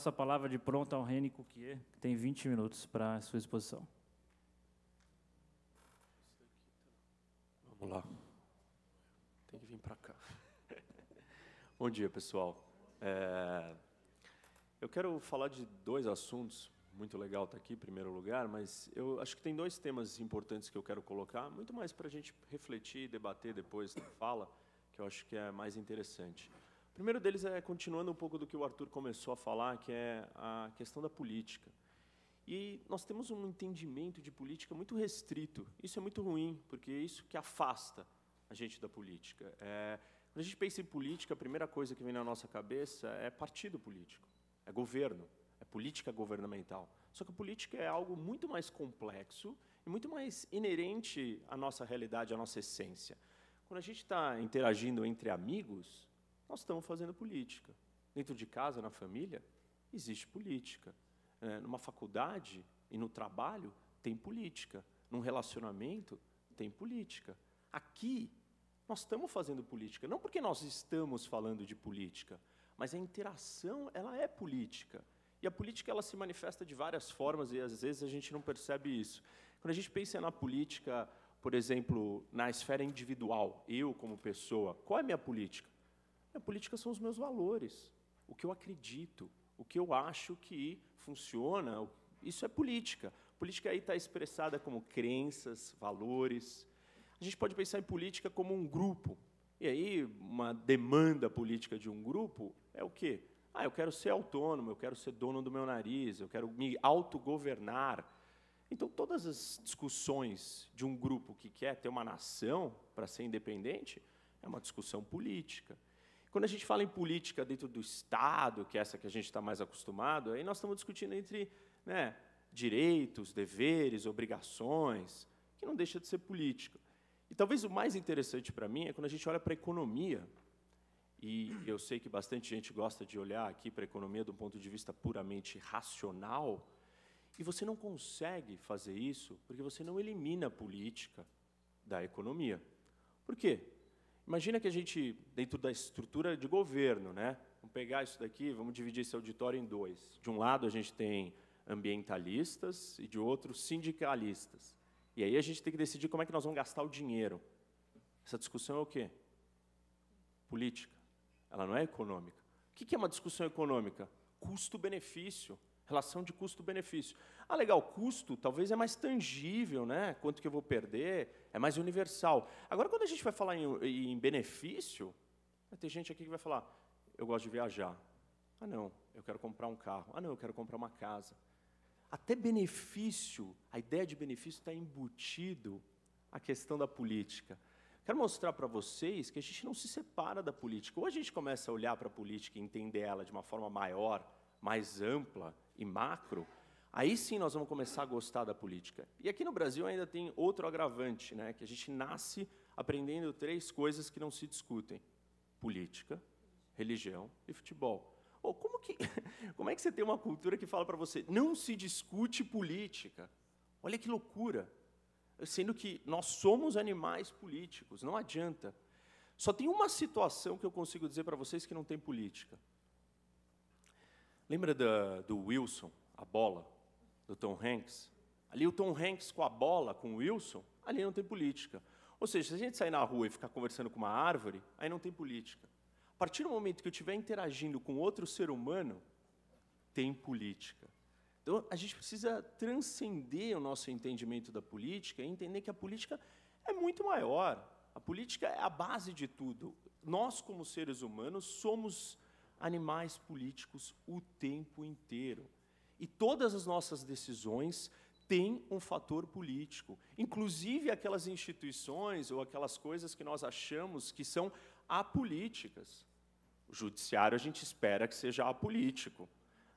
passo a palavra de pronto ao Reni Cuquier, que tem 20 minutos para a sua exposição. Vamos lá. Tem que vir para cá. Bom dia, pessoal. Eu quero falar de dois assuntos. Muito legal estar aqui, em primeiro lugar, mas eu acho que tem dois temas importantes que eu quero colocar, muito mais para a gente refletir e debater depois da fala, que eu acho que é mais interessante. O primeiro deles é continuando um pouco do que o Arthur começou a falar, que é a questão da política. E nós temos um entendimento de política muito restrito. Isso é muito ruim, porque é isso que afasta a gente da política. Quando a gente pensa em política, a primeira coisa que vem na nossa cabeça é partido político, é governo, é política governamental. Só que a política é algo muito mais complexo e muito mais inerente à nossa realidade, à nossa essência. Quando a gente está interagindo entre amigos, nós estamos fazendo política. Dentro de casa, na família, existe política. Numa faculdade e no trabalho, tem política. Num relacionamento, tem política. Aqui, nós estamos fazendo política. Não porque nós estamos falando de política, mas a interação, ela é política. E a política, ela se manifesta de várias formas, e às vezes a gente não percebe isso. Quando a gente pensa na política, por exemplo, na esfera individual, eu como pessoa, qual é a minha política? Minha política são os meus valores, o que eu acredito, o que eu acho que funciona, isso é política. Política aí está expressada como crenças, valores. A gente pode pensar em política como um grupo. E aí, uma demanda política de um grupo é o quê? Eu quero ser autônomo, eu quero ser dono do meu nariz, eu quero me autogovernar. Então, todas as discussões de um grupo que quer ter uma nação para ser independente é uma discussão política. Quando a gente fala em política dentro do Estado, que é essa que a gente está mais acostumado, aí nós estamos discutindo entre direitos, deveres, obrigações, que não deixa de ser política. E talvez o mais interessante para mim é quando a gente olha para a economia, e eu sei que bastante gente gosta de olhar aqui para a economia do ponto de vista puramente racional, e você não consegue fazer isso porque você não elimina a política da economia. Por quê? Imagina que a gente, dentro da estrutura de governo, vamos pegar isso daqui, vamos dividir esse auditório em dois. De um lado, a gente tem ambientalistas e de outro, sindicalistas. E aí a gente tem que decidir como é que nós vamos gastar o dinheiro. Essa discussão é o quê? Política. Ela não é econômica. O que é uma discussão econômica? Custo-benefício. Relação de custo-benefício. Legal, custo talvez é mais tangível, quanto que eu vou perder, é mais universal. Agora, quando a gente vai falar em benefício, vai ter gente aqui que vai falar, eu gosto de viajar. Não, eu quero comprar um carro. Não, eu quero comprar uma casa. Até benefício, a ideia de benefício está embutido à questão da política. Quero mostrar para vocês que a gente não se separa da política. Ou a gente começa a olhar para a política e entender ela de uma forma maior, mais ampla e macro, aí sim nós vamos começar a gostar da política. E aqui no Brasil ainda tem outro agravante, que a gente nasce aprendendo 3 coisas que não se discutem: política, religião e futebol. Como é que você tem uma cultura que fala para você, não se discute política? Olha que loucura. Sendo que nós somos animais políticos, não adianta. Só tem uma situação que eu consigo dizer para vocês que não tem política. Lembra do Wilson, a bola, do Tom Hanks? Ali o Tom Hanks com a bola, com o Wilson, ali não tem política. Ou seja, se a gente sair na rua e ficar conversando com uma árvore, aí não tem política. A partir do momento que eu estiver interagindo com outro ser humano, tem política. Então, a gente precisa transcender o nosso entendimento da política e entender que a política é muito maior. A política é a base de tudo. Nós, como seres humanos, somos animais políticos o tempo inteiro. E todas as nossas decisões têm um fator político. Inclusive aquelas instituições ou aquelas coisas que nós achamos que são apolíticas. O judiciário a gente espera que seja apolítico,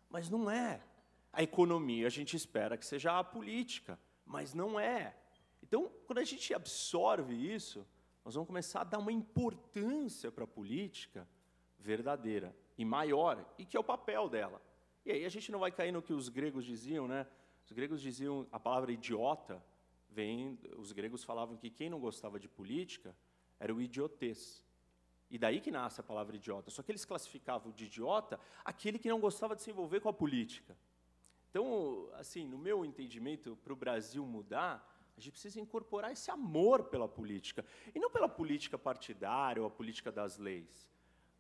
mas não é. A economia a gente espera que seja apolítica, mas não é. Então, quando a gente absorve isso, nós vamos começar a dar uma importância para a política verdadeira e maior, e que é o papel dela. E aí a gente não vai cair no que os gregos diziam, Os gregos diziam, a palavra idiota, os gregos falavam que quem não gostava de política era o idiotês. E daí que nasce a palavra idiota. Só que eles classificavam de idiota aquele que não gostava de se envolver com a política. Então, assim, no meu entendimento, para o Brasil mudar, a gente precisa incorporar esse amor pela política. E não pela política partidária ou a política das leis,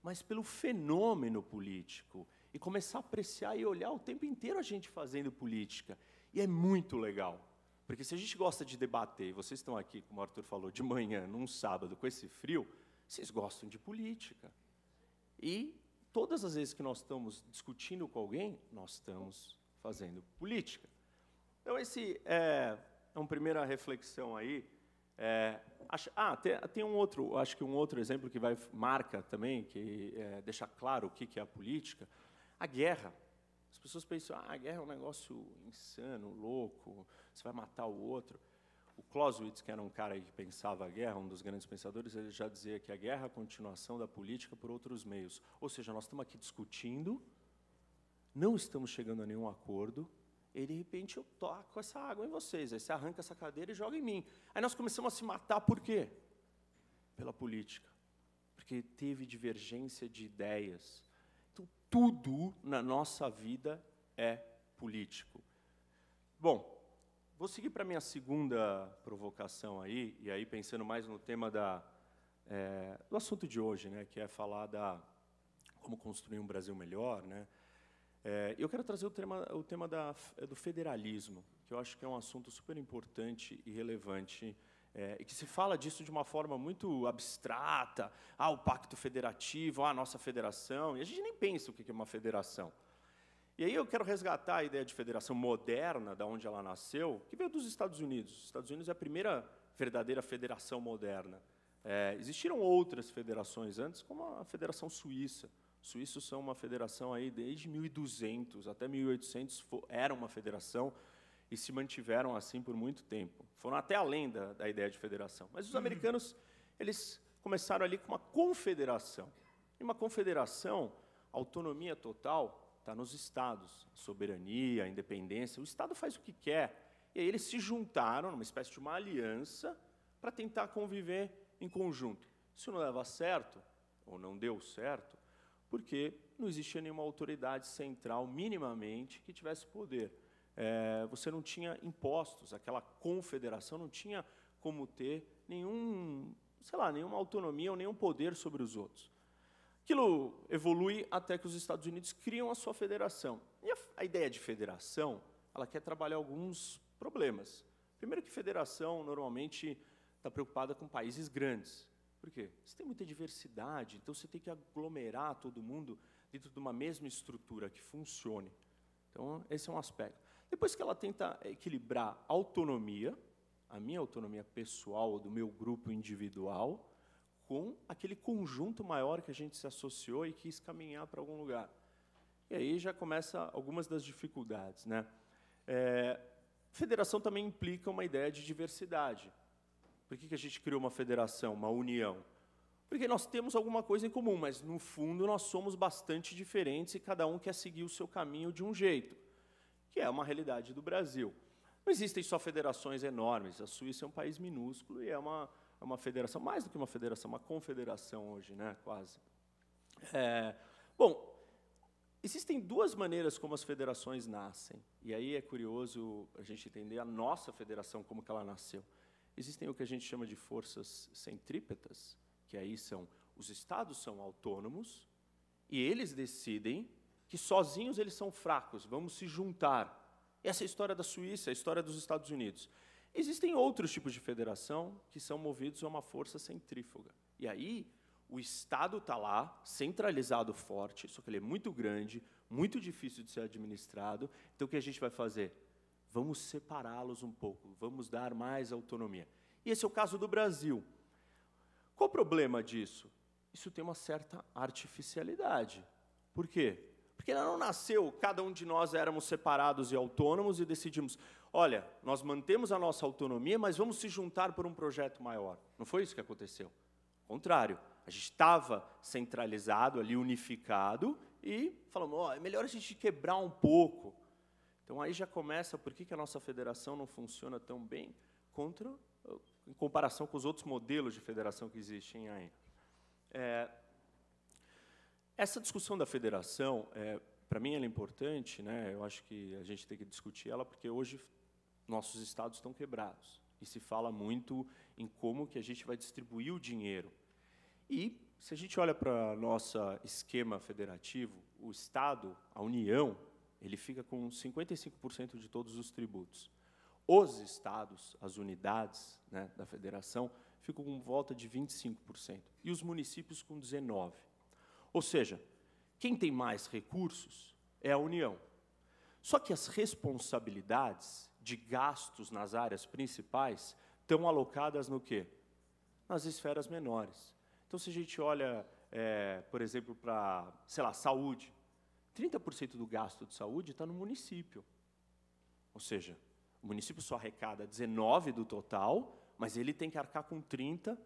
mas pelo fenômeno político. E começar a apreciar e olhar o tempo inteiro a gente fazendo política. E é muito legal. Porque se a gente gosta de debater, e vocês estão aqui, como o Arthur falou, de manhã, num sábado, com esse frio, vocês gostam de política. E todas as vezes que nós estamos discutindo com alguém, nós estamos fazendo política. Então, esse é uma primeira reflexão aí. Tem um outro, acho que um outro exemplo que marca também, que deixa claro o que é a política, a guerra. As pessoas pensam, a guerra é um negócio insano, louco, você vai matar o outro. O Clausewitz, que era um cara que pensava a guerra, um dos grandes pensadores, ele já dizia que a guerra é a continuação da política por outros meios. Ou seja, nós estamos aqui discutindo, não estamos chegando a nenhum acordo, e de repente eu toco essa água em vocês, aí você arranca essa cadeira e joga em mim. Aí nós começamos a se matar, por quê? Pela política. Porque teve divergência de ideias. Então, tudo na nossa vida é político. Bom, vou seguir para a minha segunda provocação aí, e aí pensando mais no tema do assunto de hoje, né, que é falar como construir um Brasil melhor, né? Eu quero trazer o tema do federalismo, que eu acho que é um assunto super importante e relevante, e que se fala disso de uma forma muito abstrata, o pacto federativo, a nossa federação, e a gente nem pensa o que é uma federação. E aí eu quero resgatar a ideia de federação moderna, da onde ela nasceu, que veio dos Estados Unidos. Os Estados Unidos é a primeira verdadeira federação moderna. Existiram outras federações antes, como a Federação Suíça. Os suíços são uma federação aí desde 1200 até 1800, era uma federação e se mantiveram assim por muito tempo. Foram até além da ideia de federação. Mas os americanos, eles começaram ali com uma confederação. E uma confederação, a autonomia total está nos estados, a soberania, a independência. O estado faz o que quer. E aí eles se juntaram numa espécie de uma aliança para tentar conviver em conjunto. Isso não dava certo, ou não deu certo, porque não existia nenhuma autoridade central, minimamente, que tivesse poder. Você não tinha impostos, aquela confederação não tinha como ter nenhuma autonomia ou nenhum poder sobre os outros. Aquilo evolui até que os Estados Unidos criam a sua federação. E a ideia de federação, ela quer trabalhar alguns problemas. Primeiro que federação, normalmente, está preocupada com países grandes. Por quê? Você tem muita diversidade, então você tem que aglomerar todo mundo dentro de uma mesma estrutura que funcione. Então, esse é um aspecto. Depois que ela tenta equilibrar a autonomia, a minha autonomia pessoal ou do meu grupo individual, com aquele conjunto maior que a gente se associou e quis caminhar para algum lugar. E aí já começa algumas das dificuldades, né? Federação também implica uma ideia de diversidade. Por que a gente criou uma federação, uma união? Porque nós temos alguma coisa em comum, mas, no fundo, nós somos bastante diferentes e cada um quer seguir o seu caminho de um jeito, que é uma realidade do Brasil. Não existem só federações enormes. A Suíça é um país minúsculo e é uma federação, mais do que uma federação, uma confederação hoje, né, quase. Bom, existem duas maneiras como as federações nascem, e aí é curioso a gente entender a nossa federação, como que ela nasceu. Existem o que a gente chama de forças centrípetas, que aí os estados são autônomos, e eles decidem que sozinhos eles são fracos, vamos se juntar. Essa é a história da Suíça, a história dos Estados Unidos. Existem outros tipos de federação que são movidos a uma força centrífuga. E aí, o Estado está lá, centralizado forte, só que ele é muito grande, muito difícil de ser administrado. Então, o que a gente vai fazer? Vamos separá-los um pouco, vamos dar mais autonomia. E esse é o caso do Brasil. Qual o problema disso? Isso tem uma certa artificialidade. Por quê? Porque ela não nasceu, cada um de nós éramos separados e autônomos e decidimos, olha, nós mantemos a nossa autonomia, mas vamos se juntar por um projeto maior. Não foi isso que aconteceu. Ao contrário, a gente estava centralizado ali, unificado, e falamos, é melhor a gente quebrar um pouco. Então, aí já começa por que a nossa federação não funciona tão bem em comparação com os outros modelos de federação que existem aí. Essa discussão da federação, para mim, ela é importante, né? Eu acho que a gente tem que discutir ela, porque hoje nossos estados estão quebrados. E se fala muito em como que a gente vai distribuir o dinheiro. E, se a gente olha para o nosso esquema federativo, o Estado, a União, ele fica com 55% de todos os tributos. Os estados, as unidades, né, da federação, ficam com volta de 25%. E os municípios com 19%. Ou seja, quem tem mais recursos é a União. Só que as responsabilidades de gastos nas áreas principais estão alocadas no quê? Nas esferas menores. Então, se a gente olha, por exemplo, para, sei lá, saúde, 30% do gasto de saúde está no município. Ou seja, o município só arrecada 19% do total, mas ele tem que arcar com 30%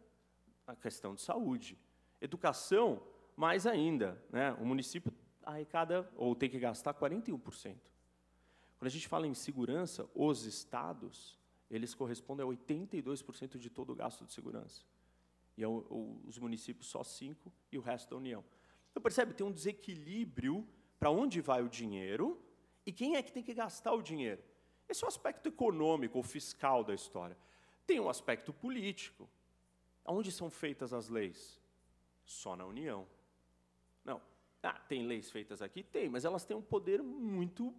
na questão de saúde. Educação, mais ainda, né? O município arrecada, ou tem que gastar 41%. Quando a gente fala em segurança, os estados, eles correspondem a 82% de todo o gasto de segurança. E os municípios só 5% e o resto da União. Então, percebe, tem um desequilíbrio para onde vai o dinheiro e quem é que tem que gastar o dinheiro. Esse é o aspecto econômico ou fiscal da história. Tem um aspecto político. Onde são feitas as leis? Só na União. Não. Tem leis feitas aqui? Tem, mas elas têm um poder muito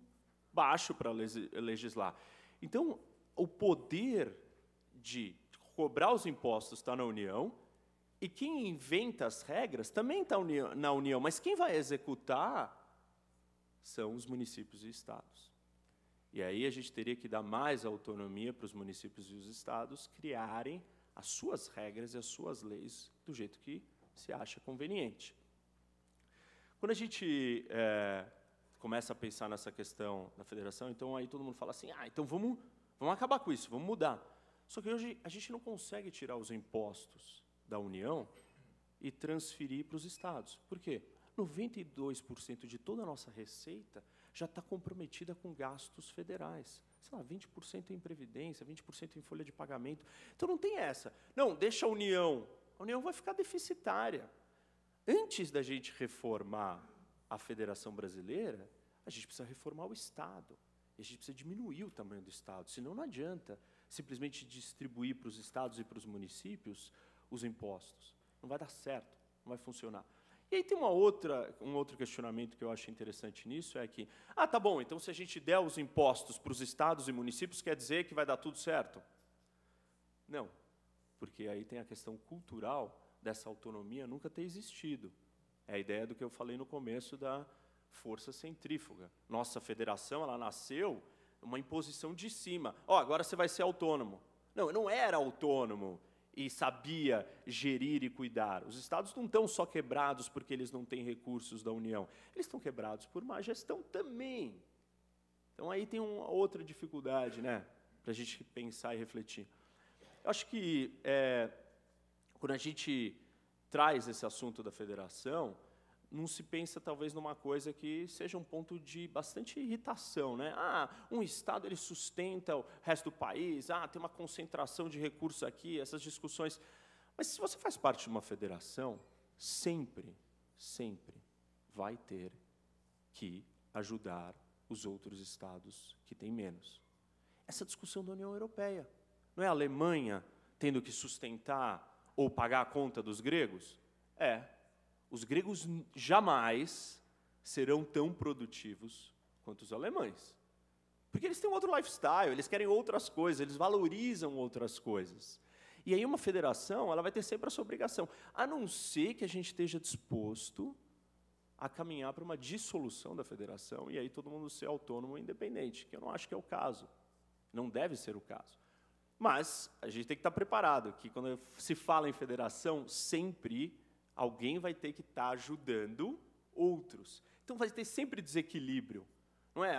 baixo para legislar. Então, o poder de cobrar os impostos está na União, e quem inventa as regras também está na União, mas quem vai executar são os municípios e estados. E aí a gente teria que dar mais autonomia para os municípios e os estados criarem as suas regras e as suas leis do jeito que se acha conveniente. Quando a gente começa a pensar nessa questão da federação, então aí todo mundo fala assim, então vamos acabar com isso, vamos mudar. Só que hoje a gente não consegue tirar os impostos da União e transferir para os estados. Por quê? 92% de toda a nossa receita já está comprometida com gastos federais. Sei lá, 20% em previdência, 20% em folha de pagamento. Então não tem essa. Não, deixa a União vai ficar deficitária. Antes da gente reformar a Federação Brasileira, a gente precisa reformar o Estado. E a gente precisa diminuir o tamanho do Estado, senão não adianta simplesmente distribuir para os estados e para os municípios os impostos. Não vai dar certo, não vai funcionar. E aí tem um outro questionamento que eu acho interessante nisso, é que, tá bom, então se a gente der os impostos para os estados e municípios, quer dizer que vai dar tudo certo? Não, porque aí tem a questão cultural dessa autonomia nunca ter existido. É a ideia do que eu falei no começo da força centrífuga. Nossa federação, ela nasceu uma imposição de cima. Agora você vai ser autônomo. Não, eu não era autônomo e sabia gerir e cuidar. Os estados não estão só quebrados porque eles não têm recursos da União. Eles estão quebrados por má gestão também. Então, aí tem uma outra dificuldade, né, para a gente pensar e refletir. Eu acho que, quando a gente traz esse assunto da federação, não se pensa, talvez, numa coisa que seja um ponto de bastante irritação, né? Um Estado ele sustenta o resto do país, tem uma concentração de recursos aqui, essas discussões. Mas, se você faz parte de uma federação, sempre vai ter que ajudar os outros Estados que têm menos. Essa discussão da União Europeia. Não é a Alemanha tendo que sustentar ou pagar a conta dos gregos? Os gregos jamais serão tão produtivos quanto os alemães. Porque eles têm um outro lifestyle, eles querem outras coisas, eles valorizam outras coisas. E aí uma federação, ela vai ter sempre essa obrigação, a não ser que a gente esteja disposto a caminhar para uma dissolução da federação e aí todo mundo ser autônomo e independente, que eu não acho que é o caso. Não deve ser o caso. Mas a gente tem que estar preparado, que quando se fala em federação, sempre alguém vai ter que estar ajudando outros. Então, vai ter sempre desequilíbrio. Não é,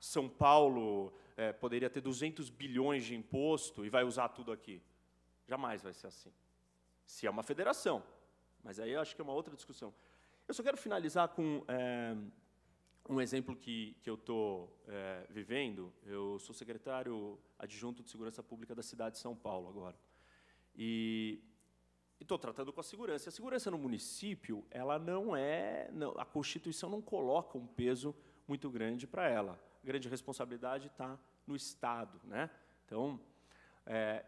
São Paulo poderia ter 200 bilhões de imposto e vai usar tudo aqui. Jamais vai ser assim. Se é uma federação. Mas aí eu acho que é uma outra discussão. Eu só quero finalizar com um exemplo que eu estou vivendo. Eu sou secretário adjunto de Segurança Pública da cidade de São Paulo agora. E estou tratando com a segurança. A segurança no município, ela não é... Não, a Constituição não coloca um peso muito grande para ela. A grande responsabilidade está no Estado, né? Então,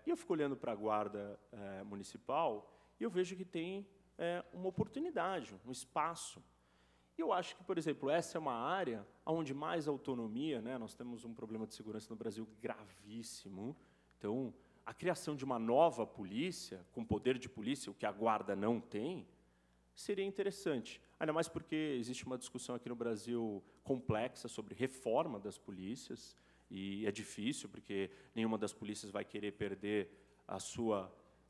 eu fico olhando para a Guarda Municipal e eu vejo que tem uma oportunidade, um espaço. E eu acho que, por exemplo, essa é uma área onde mais autonomia, né? Nós temos um problema de segurança no Brasil gravíssimo. Então, a criação de uma nova polícia, com poder de polícia, o que a Guarda não tem, seria interessante. Ainda mais porque existe uma discussão aqui no Brasil complexa sobre reforma das polícias, e é difícil, porque nenhuma das polícias vai querer perder o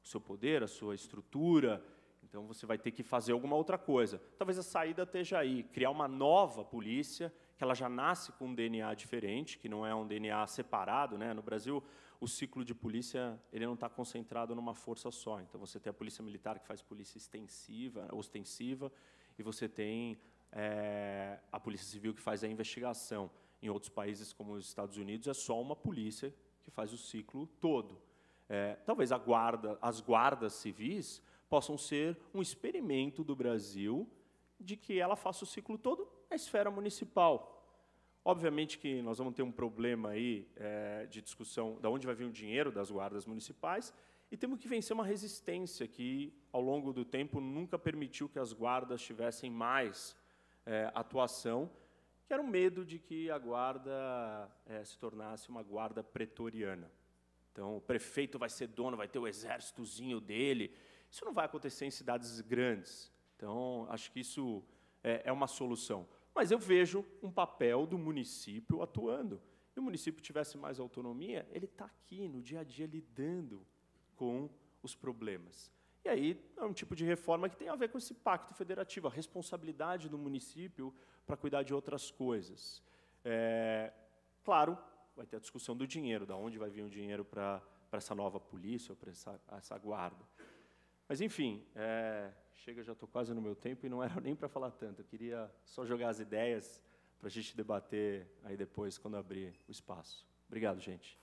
seu poder, a sua estrutura. Então, você vai ter que fazer alguma outra coisa. Talvez a saída esteja aí, criar uma nova polícia, que ela já nasce com um DNA diferente, que não é um DNA separado, né? No Brasil, o ciclo de polícia ele não está concentrado numa força só. Então, você tem a polícia militar, que faz polícia ostensiva, e você tem a polícia civil, que faz a investigação. Em outros países, como os Estados Unidos, é só uma polícia que faz o ciclo todo. Talvez as guardas civis possam ser um experimento do Brasil de que ela faça o ciclo todo na esfera municipal. Obviamente que nós vamos ter um problema aí de discussão de onde vai vir o dinheiro das guardas municipais e temos que vencer uma resistência que, ao longo do tempo, nunca permitiu que as guardas tivessem mais atuação, que era o medo de que a guarda se tornasse uma guarda pretoriana. Então, o prefeito vai ser dono, vai ter o exércitozinho dele. Isso não vai acontecer em cidades grandes. Então, acho que isso é uma solução. Mas eu vejo um papel do município atuando. Se o município tivesse mais autonomia, ele está aqui, no dia a dia, lidando com os problemas. E aí, é um tipo de reforma que tem a ver com esse pacto federativo, a responsabilidade do município para cuidar de outras coisas. Claro, vai ter a discussão do dinheiro, de onde vai vir o dinheiro para essa nova polícia, ou para essa guarda. Mas, enfim, chega, já estou quase no meu tempo, e não era nem para falar tanto. Eu queria só jogar as ideias para a gente debater aí depois, quando abrir o espaço. Obrigado, gente.